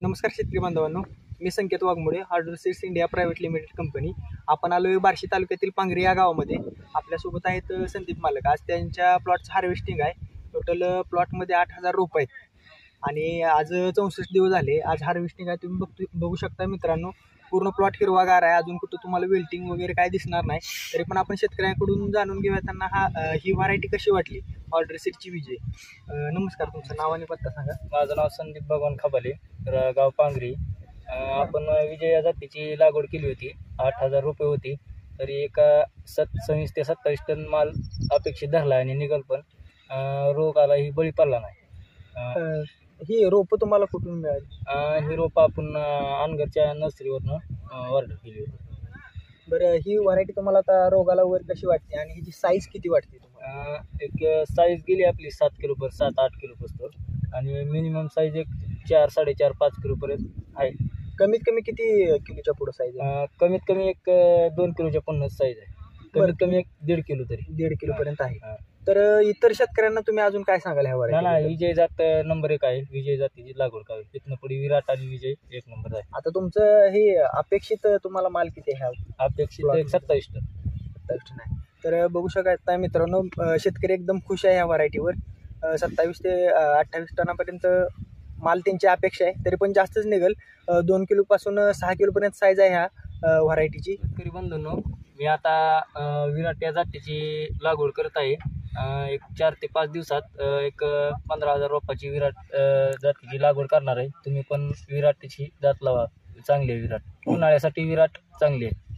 नमस्कार शेतकरी बांधवांनो, मी Sanket Waghmode, hardware seeds India private limited company. आपण आलो बार्शी तालुक्यातील पांगरी या गावामध्ये. आपल्यासोबत आहेत संदीप मालक. आज त्यांच्या प्लॉटचं हार्वेस्टिंग आहे. टोटल प्लॉटमध्ये 8,000 रोप आहेत आणि आज 64 दिवस झाले. आज हार्वेस्टिंग आहे. तुम्ही बघू शकता मित्रांनो, पूर्ण प्लॉट हिरवागार आहे. अजून कुठं तुम्हाला वेल्टिंग वगैरे काय दिसणार नाही. तरी पण आपण शेतकऱ्यांकडून जाणून घेऊया त्यांना ही व्हरायटी कशी वाटली. हार्डवेअर सीडची विजय. नमस्कार, तुमचं नाव आणि पत्ता सांगा. माझं नाव संदीप भगवान खबाले, गाव पांगरी. आपण विजय या जातीची लागवड केली होती. 8,000 रुपये होती. तरी एका 26 ते 27 टन माल अपेक्षित धरला आणि निघाल पण रोगाला ही बळी पडला नाही. ही रोपं तुम्हाला कुठून मिळाली? ही रोपं आपण अनगरच्या नर्सरीवरनं ऑर्डर केली होती. बरं, ही व्हरायटी तुम्हाला आता रोगाला वगैरे कशी वाटते आणि हिची साईज किती वाटते तुम्हाला? एक साईज गेली आपली 7 किलो पर 7-8 किलो पस्तर आणि मिनिमम साईज एक 4, 4.5, 5 किलोपर्यंत आहे. कमीत कमी किती किलोच्या पुढं साईज आहे? कमीत कमी एक 2 किलोच्या 50 साईज आहे. कमीत कमी एक 1.5 किलो तरी 1.5 किलोपर्यंत आहे. तर इतर शेतकऱ्यांना तुम्ही अजून काय सांगाल ह्या नाही व्हरायटी? विजय जात नंबर 1 आहे. विजय जातीची लागवड करावी. तिथनं पुढे विराट आणि विजय 1 नंबर आहे. आता तुमचं हे अपेक्षित तुम्हाला माल किती आहे? अपेक्षित एक 27 टन. 27 टन आहे. तर बघू शकता मित्रांनो, शेतकरी एकदम खुश आहे ह्या व्हरायटीवर. 27 ते 28 टनापर्यंत माल त्यांची अपेक्षा आहे. तरी पण जास्तच निघेल. 2 किलोपासून 6 किलोपर्यंत साईज आहे ह्या व्हरायटीची. शेतकरी बंधूंनो, मी आता विराट या जातीची लागवड करत आहे. एक 4 ते 5 दिवसात एक 15,000 रोपाची विराट जातीची लागवड करणार आहे. तुम्ही पण विराटीची जात लावा. चांगली आहे विराट. उन्हाळ्यासाठी विराट चांगली आहे.